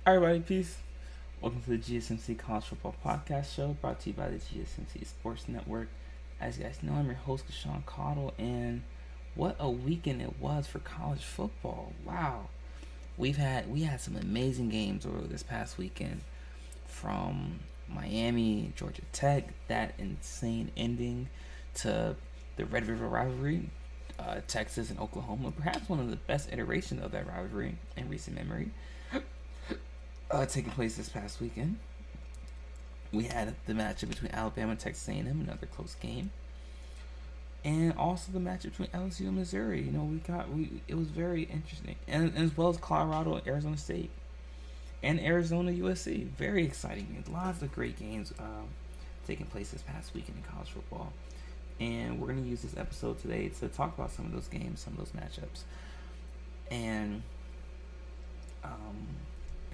Hi everybody, peace. Welcome to the GSMC College Football Podcast show brought to you by the GSMC Sports Network. As you guys know, I'm your host, Casuan, and what a weekend it was for college football. Wow. We had some amazing games over this past weekend, from Miami, Georgia Tech, that insane ending, to the Red River rivalry, Texas and Oklahoma, perhaps one of the best iterations of that rivalry in recent memory, taking place this past weekend. We had the matchup between Alabama and Texas A&M, another close game, and also the matchup between LSU and Missouri. It was very interesting, and as well as Colorado and Arizona State, and Arizona USC. Very exciting. Lots of great games taking place this past weekend in college football, and we're going to use this episode today to talk about some of those games, some of those matchups, and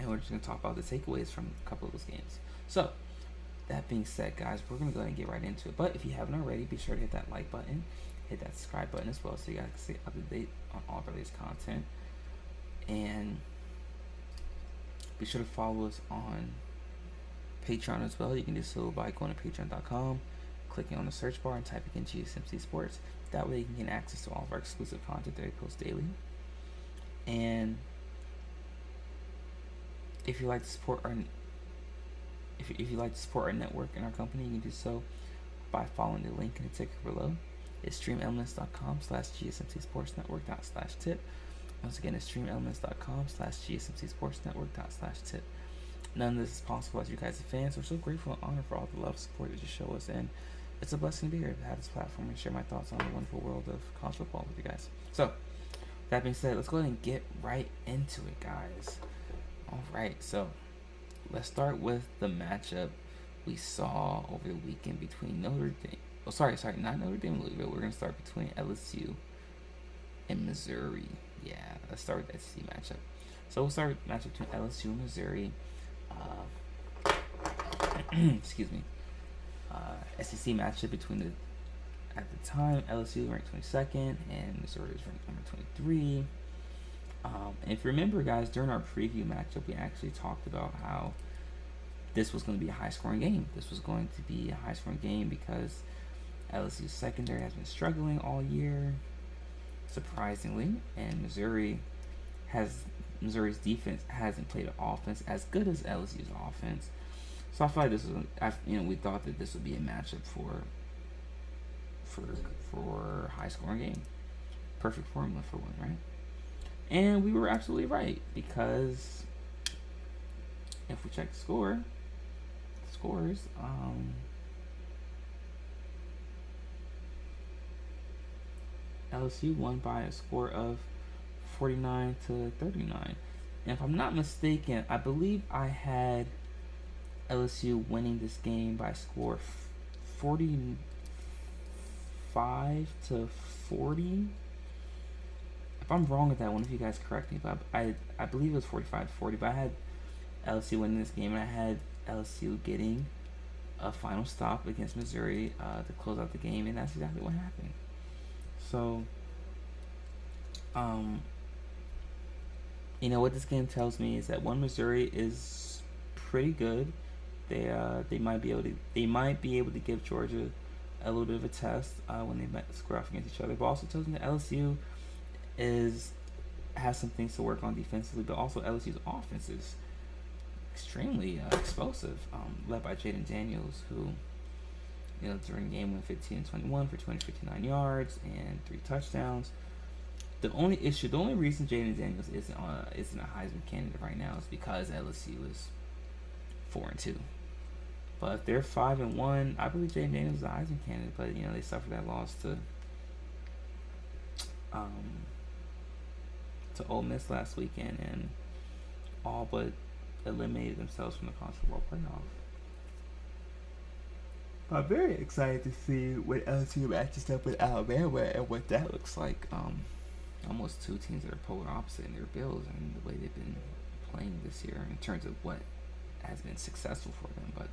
we're just going to talk about the takeaways from a couple of those games. So, that being said, guys, we're going to go ahead and get right into it. But if you haven't already, be sure to hit that like button, hit that subscribe button as well, so you guys can stay up to date on all of our latest content. And be sure to follow us on Patreon as well. You can do so by going to patreon.com, clicking on the search bar, and typing in GSMC Sports. That way you can get access to all of our exclusive content that we post daily. And if you like to support our network and our company, you can do so by following the link in the ticker below. It's streamelements.com/GSMC Sports Network/tip. Once again, it's streamelements.com/GSMC Sports Network/tip. None of this is possible as you guys are fans. We're so grateful and honored for all the love and support that you show us, and it's a blessing to be here to have this platform and share my thoughts on the wonderful world of college football with you guys. So, that being said, let's go ahead and get right into it, guys. Alright, so let's start with the matchup we saw over the weekend between Notre Dame. Oh, sorry, not Notre Dame, Louisville. We're going to start between LSU and Missouri. Yeah, let's start with the SEC matchup. So we'll start with the matchup between LSU and Missouri. Excuse me. SEC matchup between at the time, LSU ranked 22nd and Missouri was ranked number 23. And if you remember, guys, during our preview matchup, we actually talked about how this was going to be a high-scoring game. This was going to be a high-scoring game because LSU's secondary has been struggling all year, surprisingly, and Missouri's defense hasn't played an offense as good as LSU's offense. So I feel like this was, we thought that this would be a matchup for a high-scoring game. Perfect formula for one, right? And we were absolutely right, because if we check the scores, LSU won by a score of 49-39. And if I'm not mistaken, I believe I had LSU winning this game by a score 45-40. If I'm wrong with that one, if you guys correct me, but I believe it was 45-40, but I had LSU winning this game, and I had LSU getting a final stop against Missouri to close out the game, and that's exactly what happened. So, what this game tells me is that Missouri is pretty good. They might be able to give Georgia a little bit of a test when they square off against each other, but also tells me that LSU has some things to work on defensively, but also LSU's offense is extremely explosive, led by Jaden Daniels, who, during the game went 15-21 for 259 yards and 3 touchdowns. The only reason Jaden Daniels isn't a Heisman candidate right now is because LSU is 4-2. But if they're 5-1, I believe Jaden Daniels is a Heisman candidate. But they suffered that loss to Ole Miss last weekend and all but eliminated themselves from the college football playoff. I'm very excited to see when LSU matches up with Alabama and what that looks like. Almost two teams that are polar opposite in their builds and the way they've been playing this year in terms of what has been successful for them. But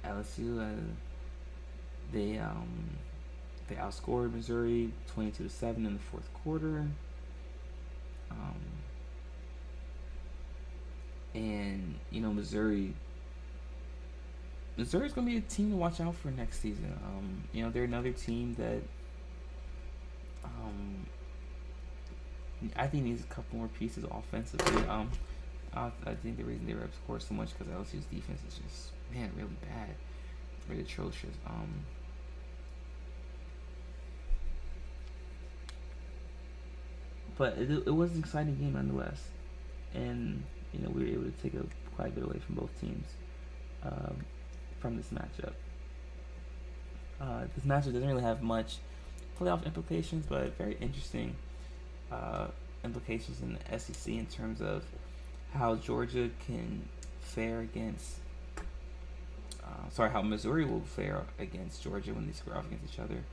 LSU they They outscored Missouri 22-7 in the fourth quarter. And Missouri's going to be a team to watch out for next season. They're another team that I think needs a couple more pieces offensively. I think the reason they were outscored so much because LSU's defense is just really bad, really atrocious. But it was an exciting game nonetheless, and we were able to take quite a bit away from both teams from this matchup. This matchup doesn't really have much playoff implications, but very interesting implications in the SEC in terms of how Georgia can fare against. How Missouri will fare against Georgia when they square off against each other,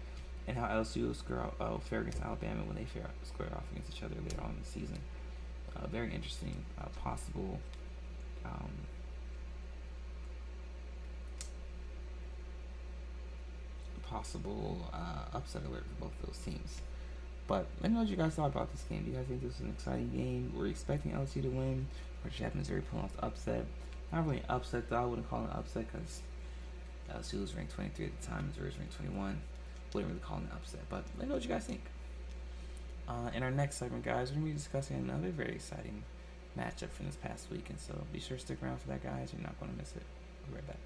and how LSU will fare against Alabama when they square off against each other later on in the season. Very interesting, possible upset alert for both of those teams. But let me know what you guys thought about this game. Do you guys think this was an exciting game? Were you expecting LSU to win, or did you have Missouri pulling off the upset? Not really an upset though. I wouldn't call it an upset because LSU was ranked 23 at the time. Missouri was ranked 21. Wouldn't really call it an upset. But let me know what you guys think. In our next segment, guys, we're going to be discussing another very exciting matchup from this past weekend. So be sure to stick around for that, guys. You're not going to miss it. I'll be right back.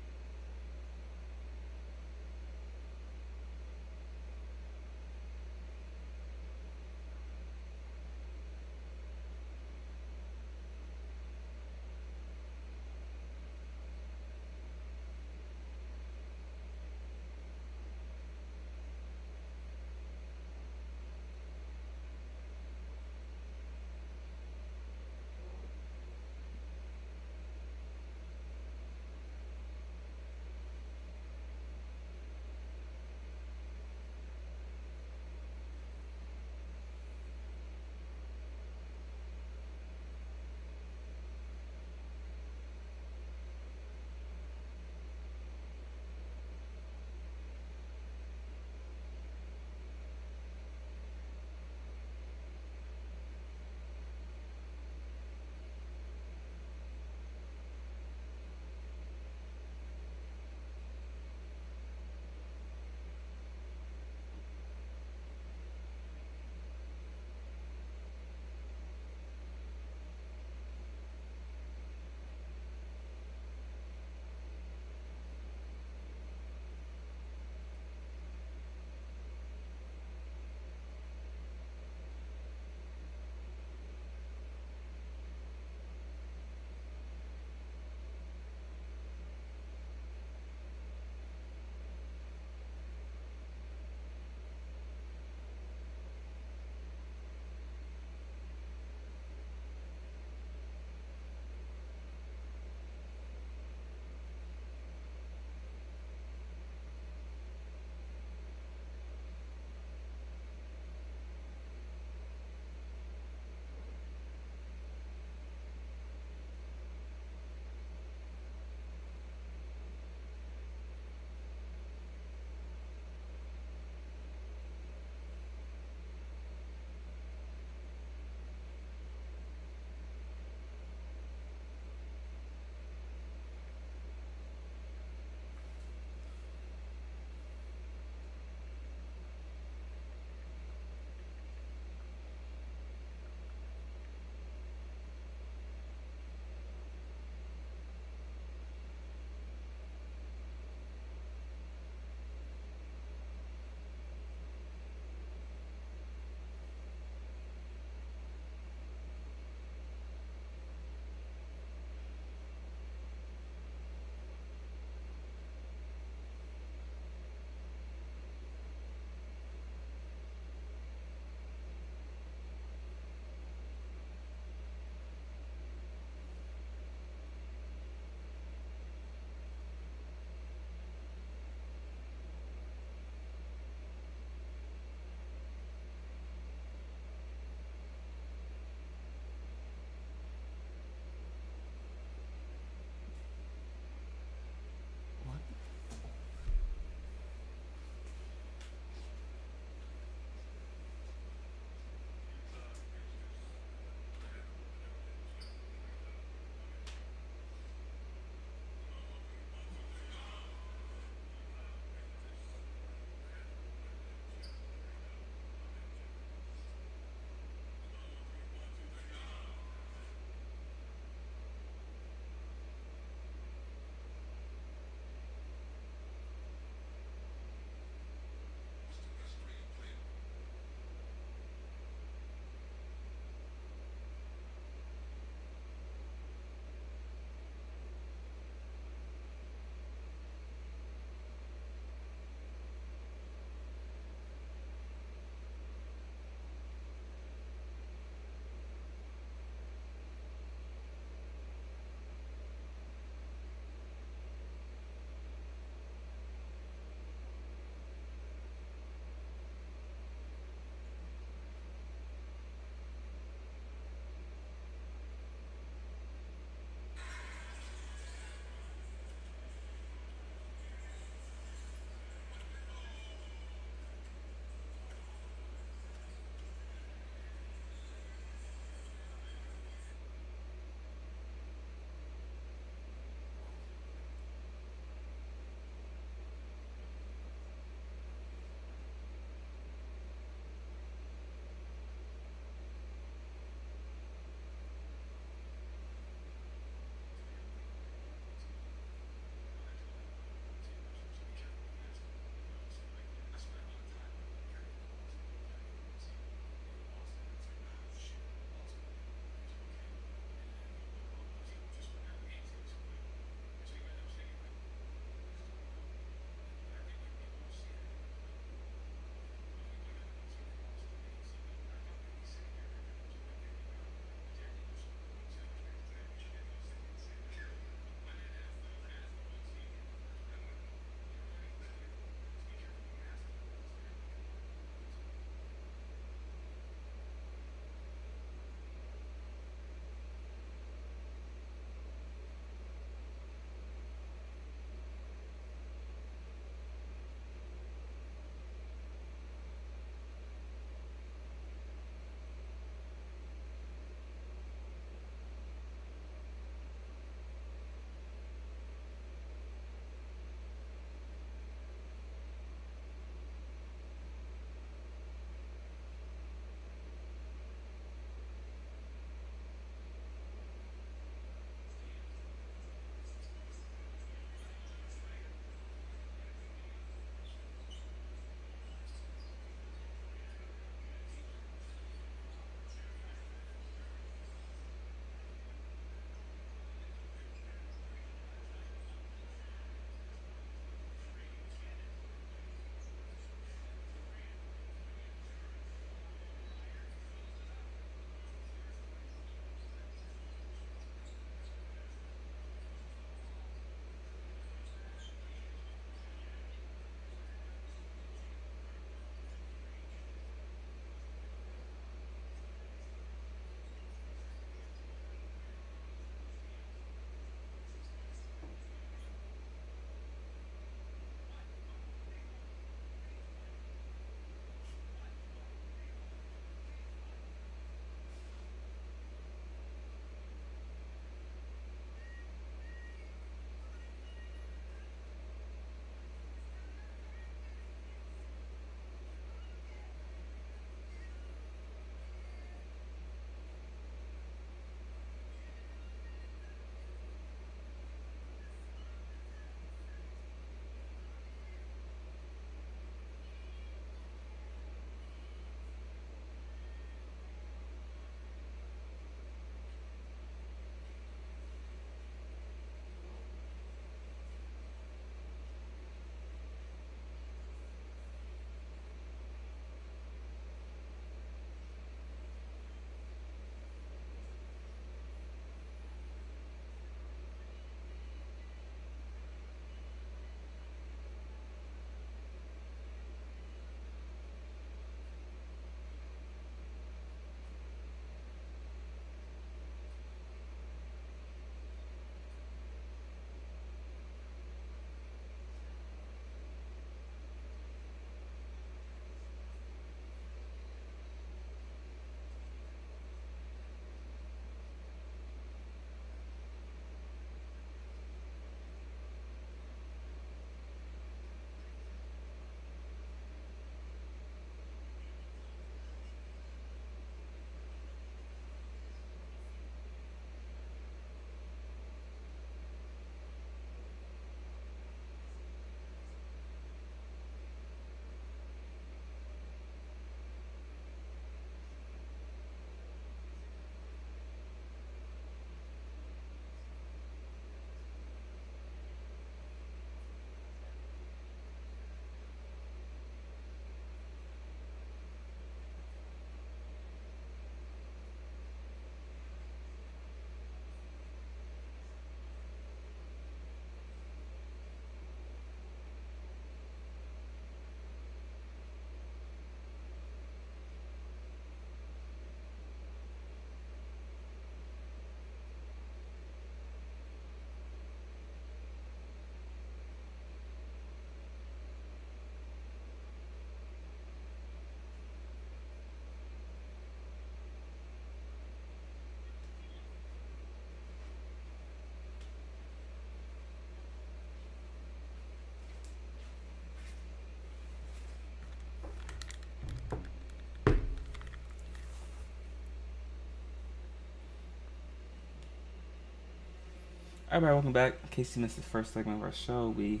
Everybody, welcome back. In case you missed the first segment of our show, we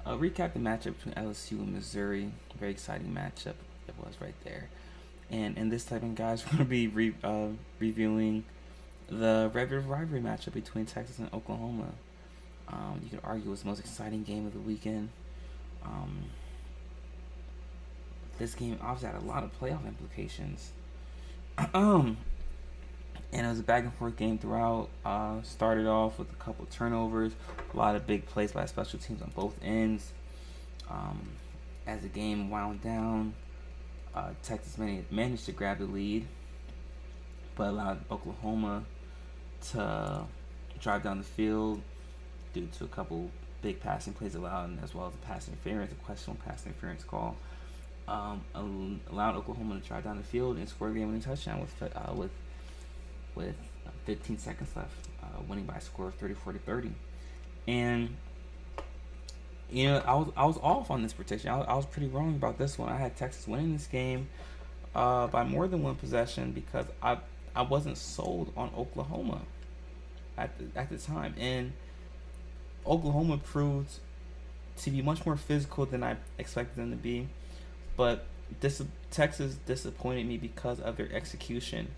recapped the matchup between LSU and Missouri. Very exciting matchup it was right there. And in this segment, guys, we're going to be reviewing the Red River rivalry matchup between Texas and Oklahoma. You could argue it was the most exciting game of the weekend. This game obviously had a lot of playoff implications. And it was a back and forth game throughout. Started off with a couple of turnovers, a lot of big plays by special teams on both ends. As the game wound down, Texas managed to grab the lead, but allowed Oklahoma to drive down the field due to a couple big passing plays allowed, as well as a pass interference, a questionable pass interference call. Allowed Oklahoma to drive down the field and score the game-winning touchdown with 15 seconds left, winning by a score of 34-30. And I was off on this prediction. I was pretty wrong about this one. I had Texas winning this game by more than one possession because I wasn't sold on Oklahoma at the time, and Oklahoma proved to be much more physical than I expected them to be. But Texas disappointed me because of their execution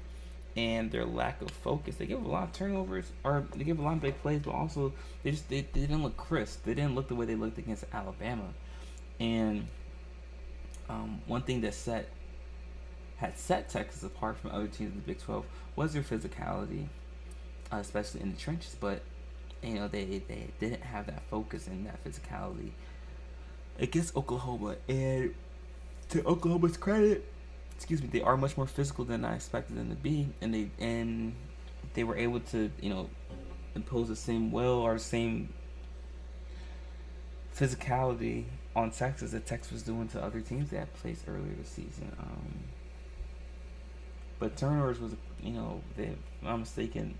and their lack of focus. They gave a lot of turnovers, or they gave a lot of big plays, but also they didn't look crisp. They didn't look the way they looked against Alabama. And one thing that had set Texas apart from other teams in the Big 12 was their physicality, especially in the trenches. But they didn't have that focus and that physicality against Oklahoma. And to Oklahoma's credit, they are much more physical than I expected them to be, and they were able to impose the same will or the same physicality on Texas that Texas was doing to other teams they had placed earlier this season. But turnovers was, if I'm not mistaken,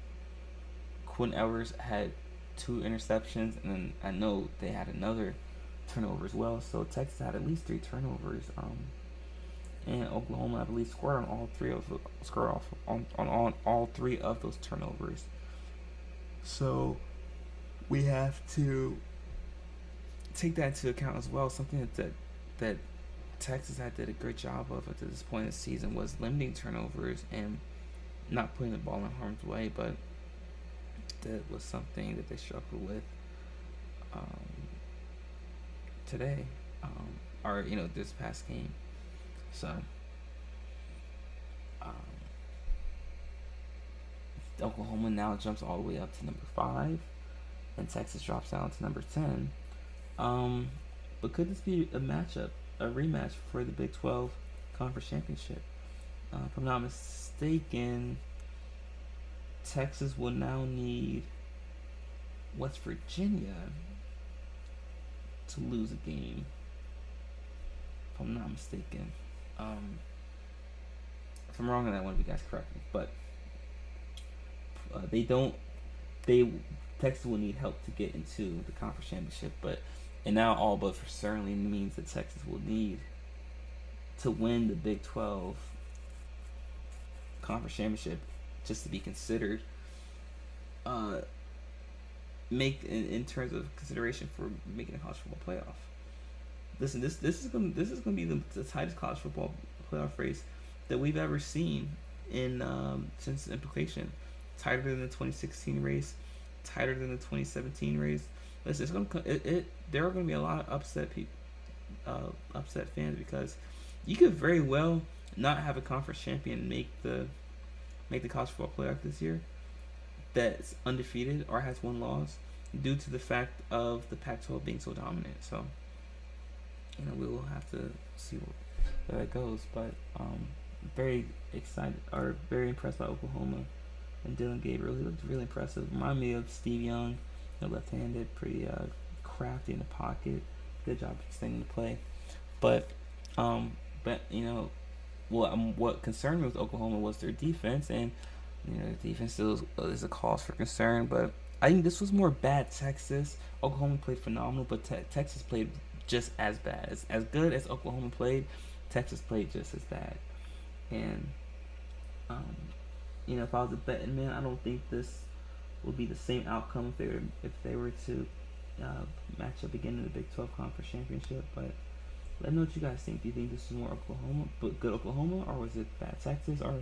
Quinn Ewers had 2 interceptions, and then I know they had another turnover as well. So Texas had at least 3 turnovers. And Oklahoma, I believe, scored on all 3 of those turnovers. So we have to take that into account as well. Something that Texas did a great job of at this point in the season was limiting turnovers and not putting the ball in harm's way, but that was something that they struggled with today, or this past game. So Oklahoma now jumps all the way up to number 5, and Texas drops down to number 10. But could this be a rematch for the Big 12 Conference Championship? If I'm not mistaken, Texas will now need West Virginia to lose a game, if I'm not mistaken. If I'm wrong on that one, you guys correct me. But Texas will need help to get into the conference championship. And now all but for certainly means that Texas will need to win the Big 12 conference championship just to be considered. In terms of consideration for making a college football playoff. Listen, this is going to be the tightest college football playoff race that we've ever seen since implication. Tighter than the 2016 race, tighter than the 2017 race. Listen, there are going to be a lot of upset fans because you could very well not have a conference champion make the college football playoff this year that's undefeated or has 1 loss due to the fact of the Pac-12 being so dominant. So we will have to see where that goes. But very excited or very impressed by Oklahoma and Dylan Gabriel. He looked really impressive. Reminded me of Steve Young, left-handed, pretty crafty in the pocket. Good job staying in the play. But what concerned me with Oklahoma was their defense, and the defense still is a cause for concern. But I think this was more bad Texas. Oklahoma played phenomenal, but Texas played just as bad. As good as Oklahoma played, Texas played just as bad. And if I was a betting man, I don't think this would be the same outcome if they were to match up again in the Big 12 Conference Championship. But let me know what you guys think. Do you think this is more Oklahoma, but good Oklahoma, or was it bad Texas, or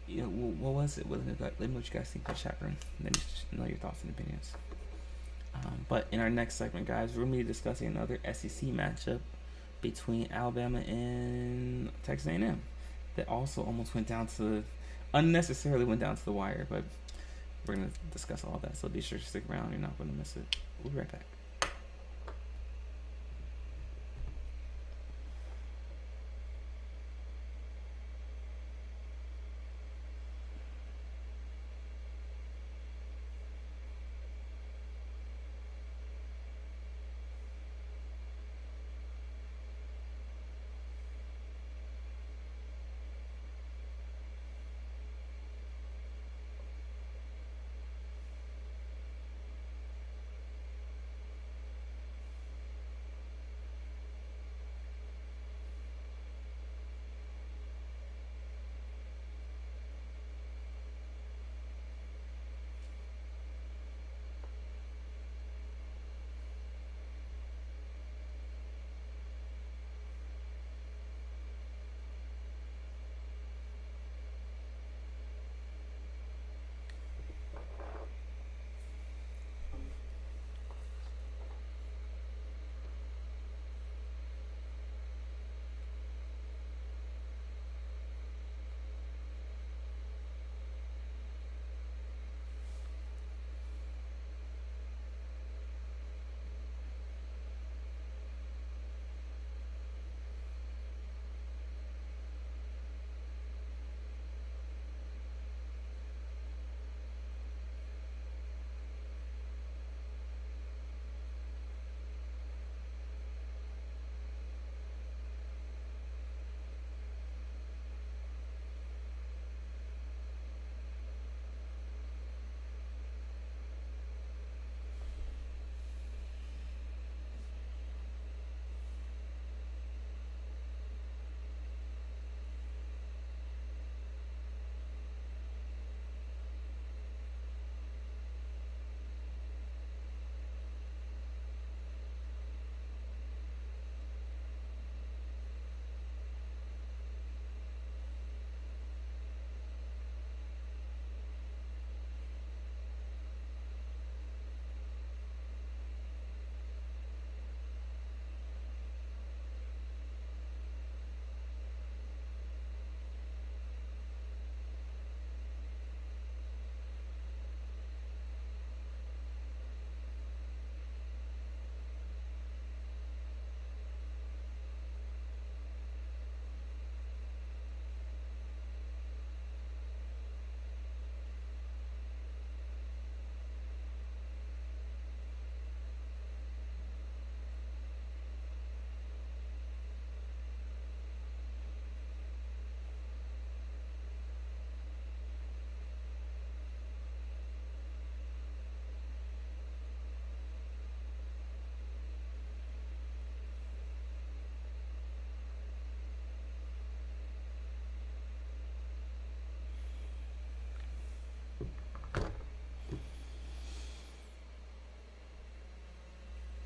what was it? Let me know what you guys think in the chat room. Let me know your thoughts and opinions. But in our next segment, guys, we're going to be discussing another SEC matchup between Alabama and Texas A&M that also almost unnecessarily went down to the wire, but we're going to discuss all that, so be sure to stick around. You're not going to miss it. We'll be right back.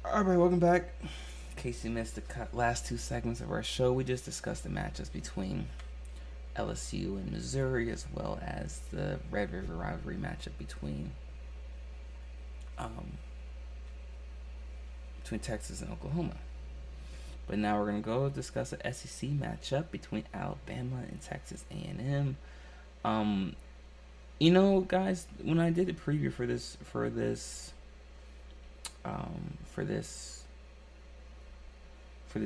Alright, welcome back. In case you missed the last two segments of our show, we just discussed the matchups between LSU and Missouri, as well as the Red River rivalry matchup between Texas and Oklahoma. But now we're gonna go discuss an SEC matchup between Alabama and Texas A&M. Guys, when I did a preview for this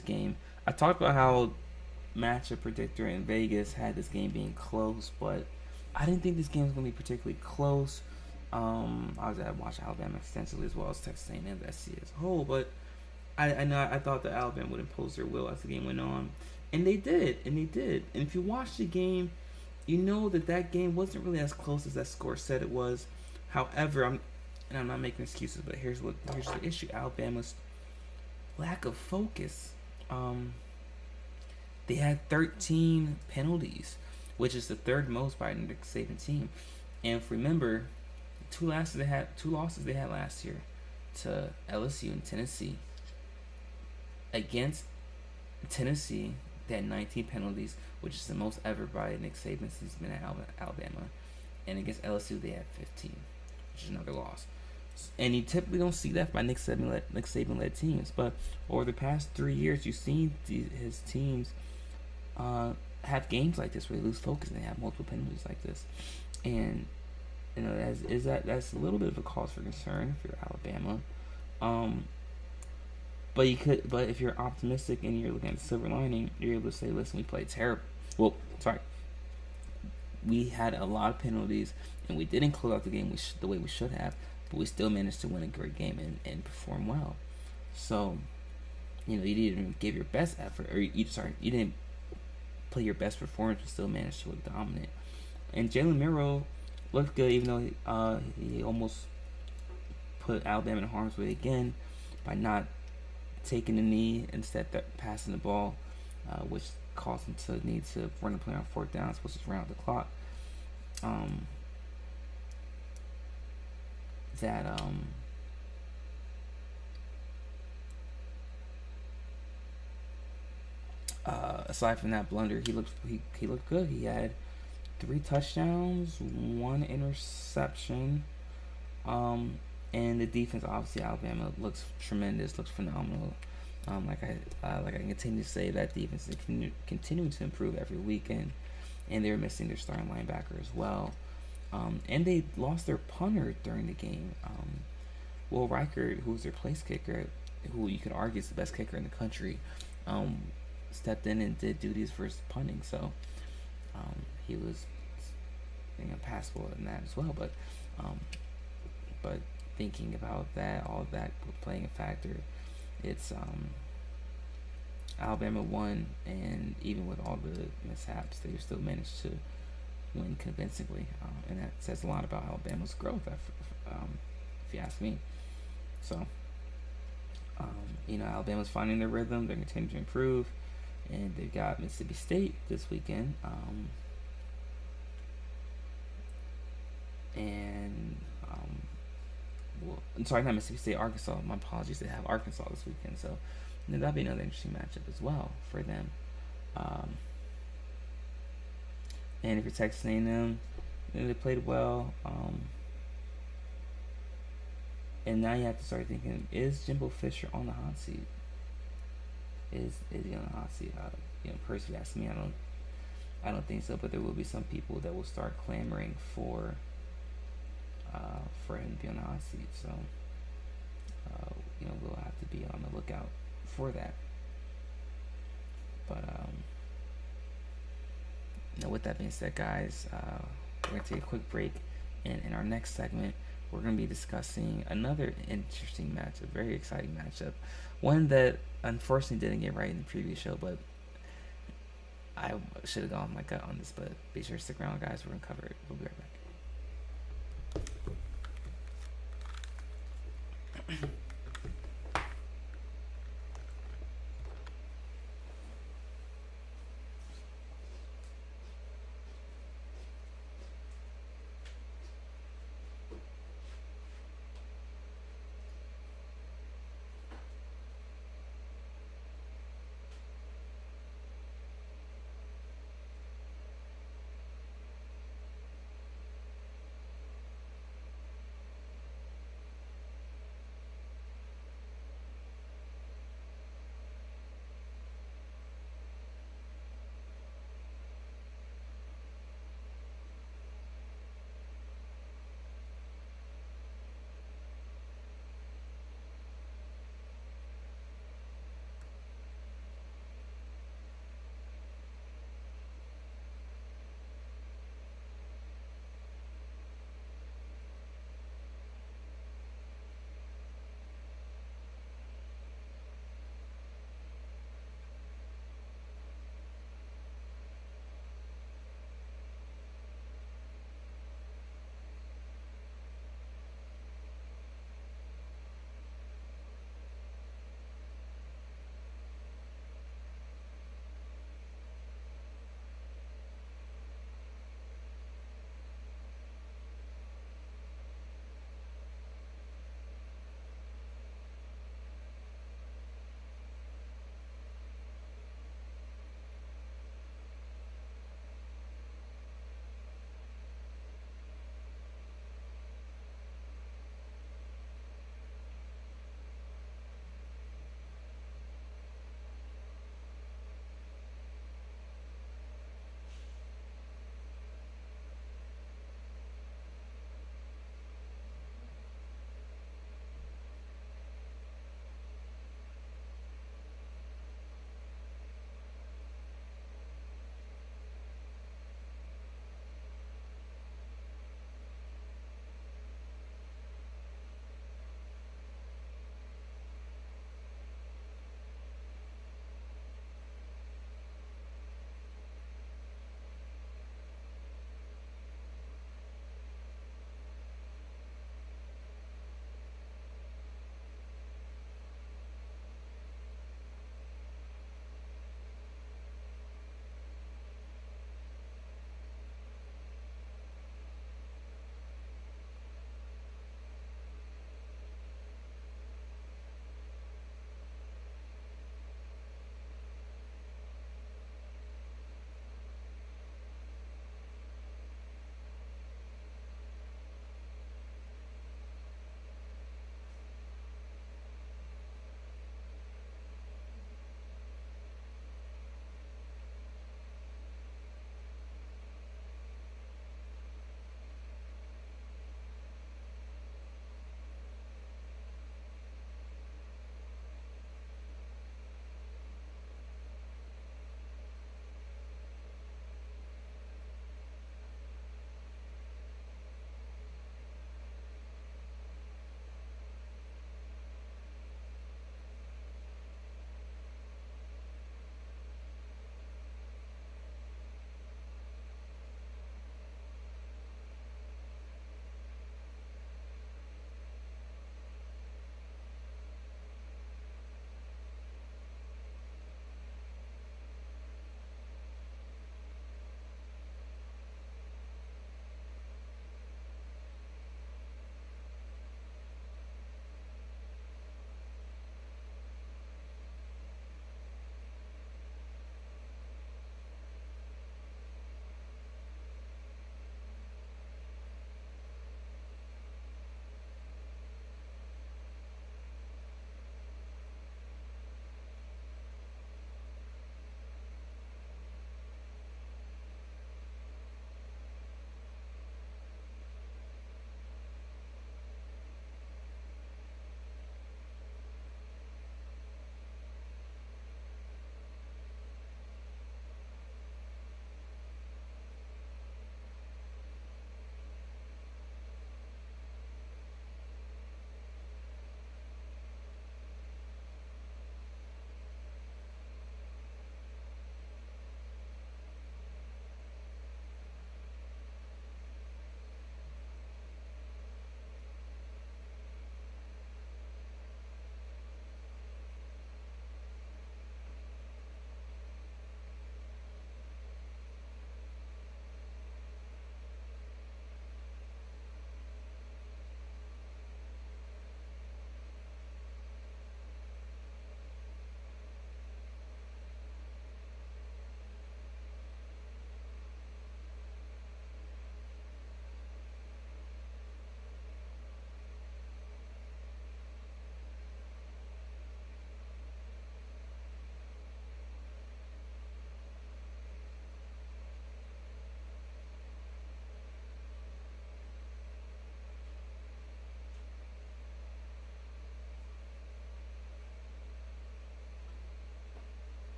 game, I talked about how matchup predictor in Vegas had this game being close, but I didn't think this game was going to be particularly close. I watched Alabama extensively as well as Texas A&M, the SEC as a whole, but I thought that Alabama would impose their will as the game went on, and they did. And if you watch the game, you know that game wasn't really as close as that score said it was. However, I'm not making excuses, but here's the issue: Alabama's lack of focus. They had 13 penalties, which is the third most by a Nick Saban team. And if remember, two losses they had last year to LSU and Tennessee. Against Tennessee, they had 19 penalties, which is the most ever by Nick Saban since he's been at Alabama. And against LSU, they had 15, which is another loss. And you typically don't see that by Nick Saban-led teams. But over the past 3 years, you've seen his teams have games like this where they lose focus and they have multiple penalties like this. And that's a little bit of a cause for concern if you're Alabama. But if you're optimistic and you're looking at the silver lining, you're able to say, listen, we played terrible. We had a lot of penalties and we didn't close out the game the way we should have, but we still managed to win a great game and perform well. So, you didn't give your best effort, you didn't play your best performance, but still managed to look dominant. And Jalen Miro looked good, even though he almost put Alabama in harm's way again by not taking the knee, instead passing the ball, which caused him to need to run the play on fourth down, supposed to run out the clock. Aside from that blunder, he looked good. He had 3 touchdowns, 1 interception, and the defense, obviously Alabama looks tremendous, looks phenomenal. Like I continue to say, that defense is continuing to improve every weekend, and they're missing their starting linebacker as well. And they lost their punter during the game. Will Reichert, who's their place kicker, who you could argue is the best kicker in the country, stepped in and did duties for his punting. So he was passable in that as well. But thinking about that, all of that playing a factor, it's Alabama won, and even with all the mishaps, they still managed to win convincingly, and that says a lot about Alabama's growth, if you ask me. So, Alabama's finding their rhythm. They're continuing to improve, and they've got Mississippi State this weekend, I'm sorry, not Mississippi State, Arkansas. My apologies. They have Arkansas this weekend, so that'll be another interesting matchup as well for them. And if you're Texas A&M, they played well. And now you have to start thinking: is Jimbo Fisher on the hot seat? Is he on the hot seat? Personally, ask me. I don't think so. But there will be some people that will start clamoring for him to be on the hot seat. So, we'll have to be on the lookout for that. But with that being said, guys, we're gonna take a quick break, and in our next segment, we're gonna be discussing another interesting matchup, very exciting matchup, one that unfortunately didn't get right in the previous show, but I should have gone my gut on this. But be sure to stick around, guys. We're gonna cover it. We'll be right back.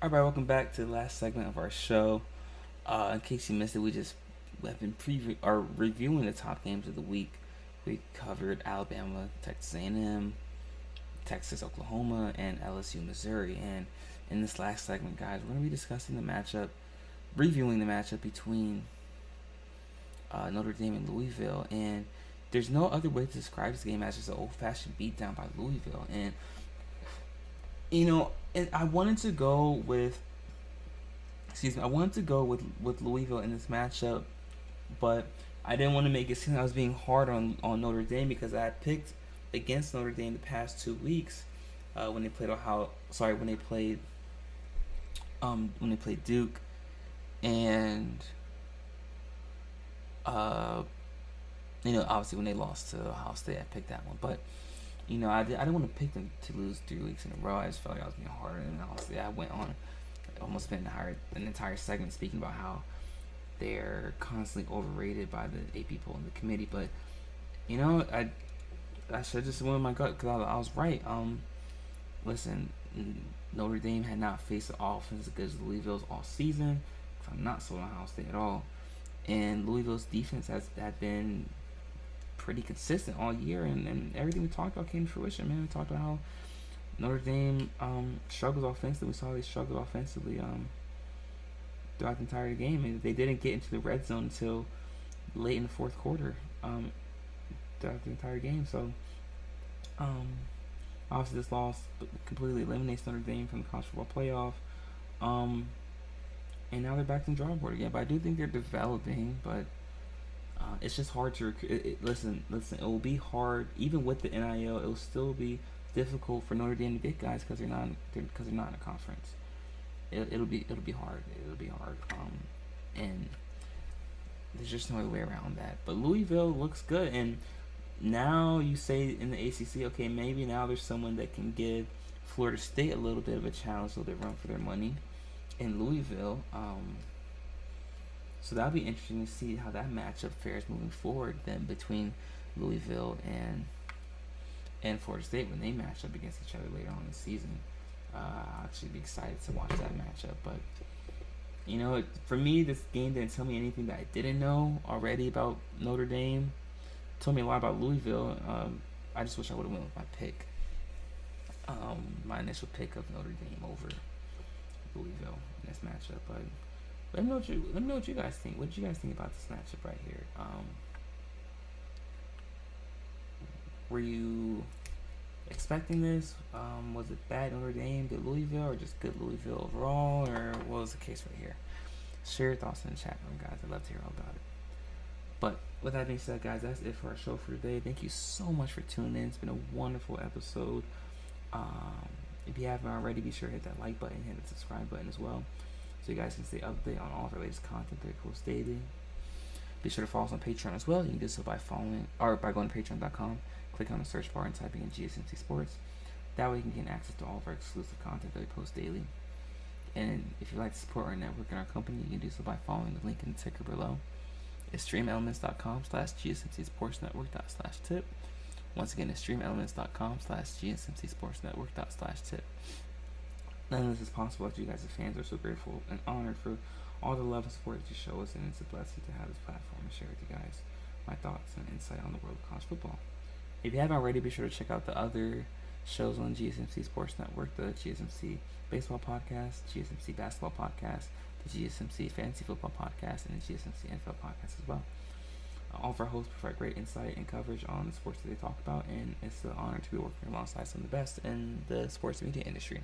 All right, welcome back to the last segment of our show. In case you missed it, we have been reviewing the top games of the week. We covered Alabama, Texas A&M, Texas, Oklahoma, and LSU, Missouri. And in this last segment, guys, we're going to be discussing reviewing the matchup between Notre Dame and Louisville. And there's no other way to describe this game as just an old-fashioned beatdown by Louisville. And I wanted to go with Louisville in this matchup, but I didn't want to make it seem like I was being hard on Notre Dame because I had picked against Notre Dame the past 2 weeks when they played Duke, and obviously when they lost to Ohio State, I picked that one, but. I didn't want to pick them to lose 3 weeks in a row. I just felt like I was being harder, and honestly, I went on almost spent an entire segment speaking about how they're constantly overrated by the 8 people in the committee. But I should have just went with my gut because I was right. Listen, Notre Dame had not faced an offense as good as Louisville's all season. I'm not sold on Ohio State at all, and Louisville's defense had been pretty consistent all year, and everything we talked about came to fruition, man. We talked about how Notre Dame struggles offensively. We saw they struggled offensively throughout the entire game, and they didn't get into the red zone until late in the fourth quarter throughout the entire game. So obviously this loss completely eliminates Notre Dame from the college football playoff, and now they're back to the drawing board again. But I do think they're developing, but it's just hard to recruit. Listen. It will be hard, even with the NIL. It will still be difficult for Notre Dame to get guys because they're not in a conference. It'll be hard. And there's just no other way around that. But Louisville looks good, and now you say in the ACC, okay, maybe now there's someone that can give Florida State a little bit of a challenge, so they run for their money in Louisville. So that'll be interesting to see how that matchup fares moving forward then between Louisville and Florida State when they match up against each other later on in the season. I'll actually be excited to watch that matchup. But, for me, this game didn't tell me anything that I didn't know already about Notre Dame. It told me a lot about Louisville. I just wish I would have went with my pick. My initial pick of Notre Dame over Louisville in this matchup. But let me know what you guys think. What did you guys think about this matchup right here? Were you expecting this? Was it bad Notre Dame, good Louisville, or just good Louisville overall, or what was the case right here? Share your thoughts in the chat room, guys. I'd love to hear all about it. But with that being said, guys, that's it for our show for today. Thank you so much for tuning in. It's been a wonderful episode. If you haven't already, be sure to hit that like button, hit the subscribe button as well, so you guys can stay updated on all of our latest content that we post daily. Be sure to follow us on Patreon as well. You can do so by going to patreon.com, click on the search bar and typing in GSMC Sports. That way you can gain access to all of our exclusive content that we post daily. And if you'd like to support our network and our company, you can do so by following the link in the ticker below. It's streamelements.com/GSMC Sports Network./tip. Once again, it's streamelements.com/GSMC Sports Network./tip. None of this is possible if you guys are fans. Are so grateful and honored for all the love and support that you show us, and it's a blessing to have this platform and share with you guys my thoughts and insight on the world of college football. If you haven't already, be sure to check out the other shows on GSMC Sports Network, the GSMC Baseball Podcast, GSMC Basketball Podcast, the GSMC Fantasy Football Podcast, and the GSMC NFL Podcast as well. All of our hosts provide great insight and coverage on the sports that they talk about, and it's an honor to be working alongside some of the best in the sports media industry.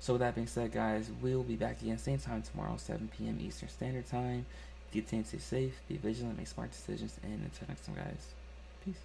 So with that being said, guys, we'll be back again same time tomorrow, 7 p.m. Eastern Standard Time. Continue to stay safe, be vigilant, make smart decisions, and until next time, guys, peace.